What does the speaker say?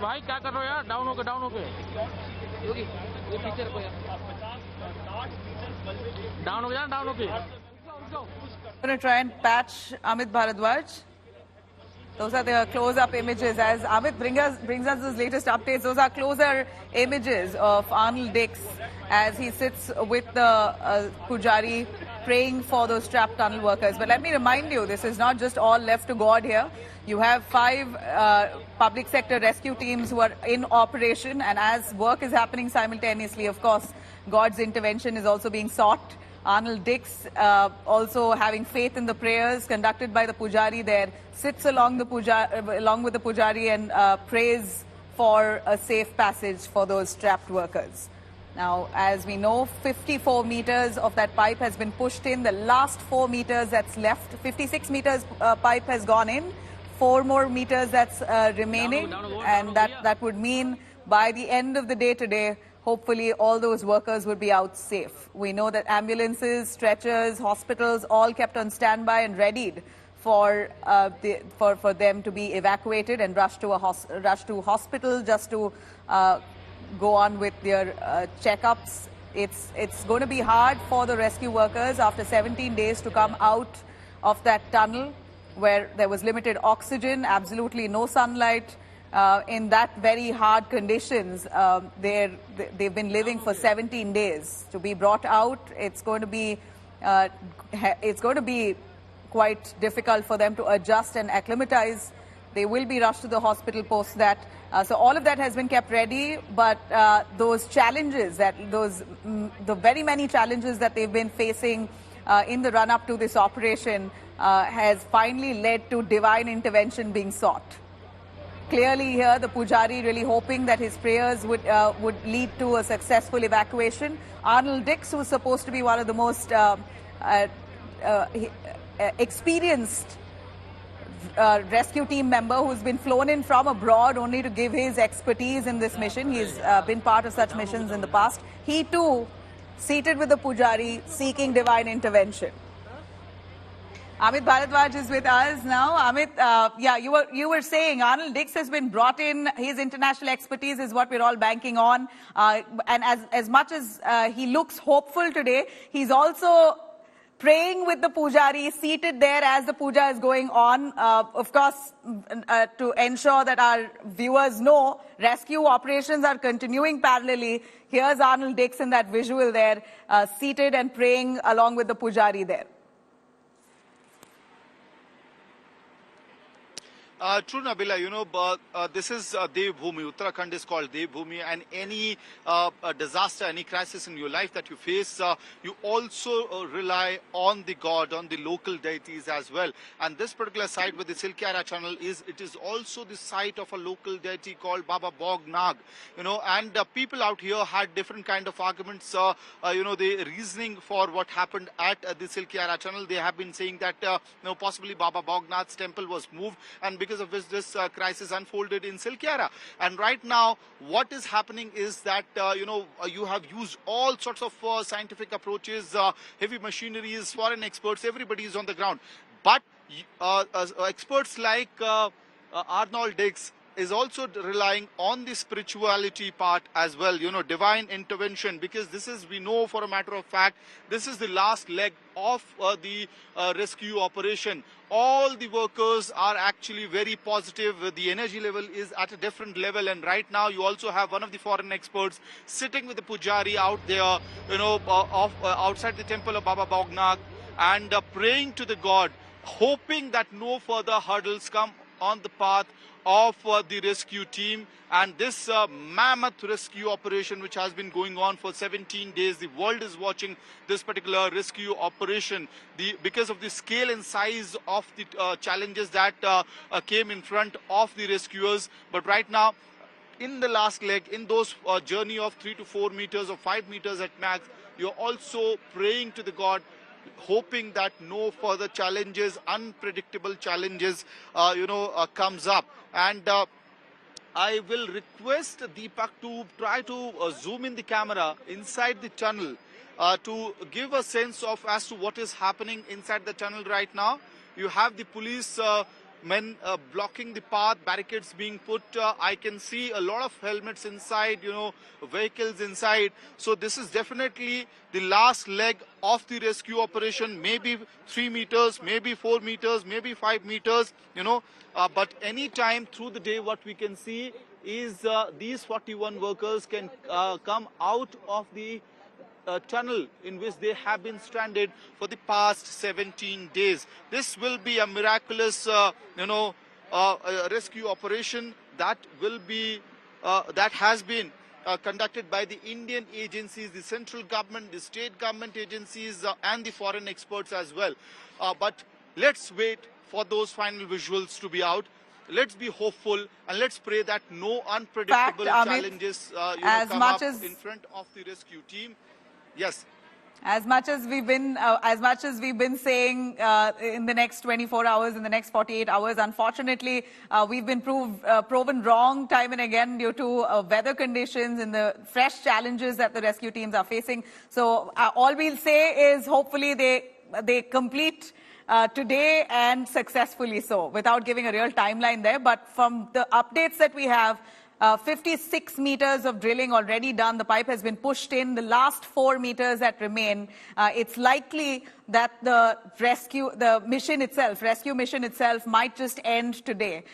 भाई क्या कर रहे हो यार? डाउन होके योगी ये पीछे रखो यार, डाउन होके I'm going to try and patch Amit Bharadwaj. Those are the close-up images. As Amit brings us his latest updates, those are closer images of Arnold Dix as he sits with the Pujari praying for those trapped tunnel workers. But let me remind you, this is not just all left to God here. You have 5 public sector rescue teams who are in operation, and as work is happening simultaneously, of course, God's intervention is also being sought. Arnold Dix, also having faith in the prayers conducted by the Pujari there, sits along with the Pujari and prays for a safe passage for those trapped workers. Now, as we know, 54 meters of that pipe has been pushed in. The last 4 meters that's left, 56 meters pipe has gone in. 4 more meters that's remaining, and that would mean by the end of the day today, hopefully all those workers would be out safe. We know that ambulances, stretchers, hospitals all kept on standby and readied for them to be evacuated and rushed to hospital just to go on with their checkups. It's going to be hard for the rescue workers after 17 days to come out of that tunnel where there was limited oxygen, absolutely no sunlight. In that very hard conditions, they've been living for 17 days. To be brought out, it's going to be quite difficult for them to adjust and acclimatize. They will be rushed to the hospital post that. So all of that has been kept ready, but those challenges, the very many challenges that they've been facing in the run-up to this operation has finally led to divine intervention being sought. Clearly here, the Pujari really hoping that his prayers would lead to a successful evacuation. Arnold Dix, who was supposed to be one of the most experienced rescue team member, who's been flown in from abroad only to give his expertise in this mission. He's been part of such missions in the past. He too seated with the Pujari seeking divine intervention. Amit Bharadwaj is with us now. Amit, yeah, you were saying Arnold Dix has been brought in. His international expertise is what we're all banking on. And as much as he looks hopeful today, he's also praying with the Pujari, seated there as the puja is going on. Of course, to ensure that our viewers know, rescue operations are continuing parallelly. Here's Arnold Dix in that visual there, seated and praying along with the Pujari there. True, Nabila, you know, this is Devbhoomi. Uttarakhand is called Devbhoomi, and any disaster, any crisis in your life that you face, you also rely on the god, on the local deities as well. And this particular site with the Silkyara channel is also the site of a local deity called Baba Bog Nag, you know, and people out here had different kind of arguments, you know, the reasoning for what happened at the Silkyara channel. They have been saying that, you know, possibly Baba Bog Nag's temple was moved, and because of which this crisis unfolded in Silkyara. And right now, what is happening is that, you know, you have used all sorts of scientific approaches, heavy machineries, foreign experts, everybody is on the ground. But experts like Arnold Dix is also relying on the spirituality part as well, you know, divine intervention, because this is, we know for a matter of fact, this is the last leg of the rescue operation. All the workers are actually very positive. The energy level is at a different level, and right now you also have one of the foreign experts sitting with the Pujari out there, you know, outside the temple of Baba Bog Nag, and praying to the god, hoping that no further hurdles come on the path of the rescue team. And this mammoth rescue operation, which has been going on for 17 days, the world is watching this particular rescue operation because of the scale and size of the challenges that came in front of the rescuers. But right now, in the last leg, in those journey of 3 to 4 meters or 5 meters at max, you're also praying to the god, hoping that no further challenges, unpredictable challenges, you know, comes up. And I will request Deepak to try to zoom in the camera inside the tunnel to give a sense of as to what is happening inside the tunnel right now. You have the police men blocking the path, barricades being put. I can see a lot of helmets inside, vehicles inside. So this is definitely the last leg of the rescue operation, maybe 3 meters, maybe 4 meters, maybe 5 meters, but any time through the day what we can see is these 41 workers can come out of the tunnel in which they have been stranded for the past 17 days. This will be a miraculous, rescue operation that will be, that has been conducted by the Indian agencies, the central government, the state government agencies, and the foreign experts as well. But let's wait for those final visuals to be out. Let's be hopeful and let's pray that no unpredictable challenges come up in front of the rescue team. Yes. As much as we've been saying in the next 24 hours, in the next 48 hours, unfortunately, we've been proven wrong time and again due to weather conditions and the fresh challenges that the rescue teams are facing. So all we'll say is hopefully they complete today and successfully so, without giving a real timeline there. But from the updates that we have, 56 meters of drilling already done. The pipe has been pushed in. The last 4 meters that remain, it's likely that the rescue mission itself might just end today.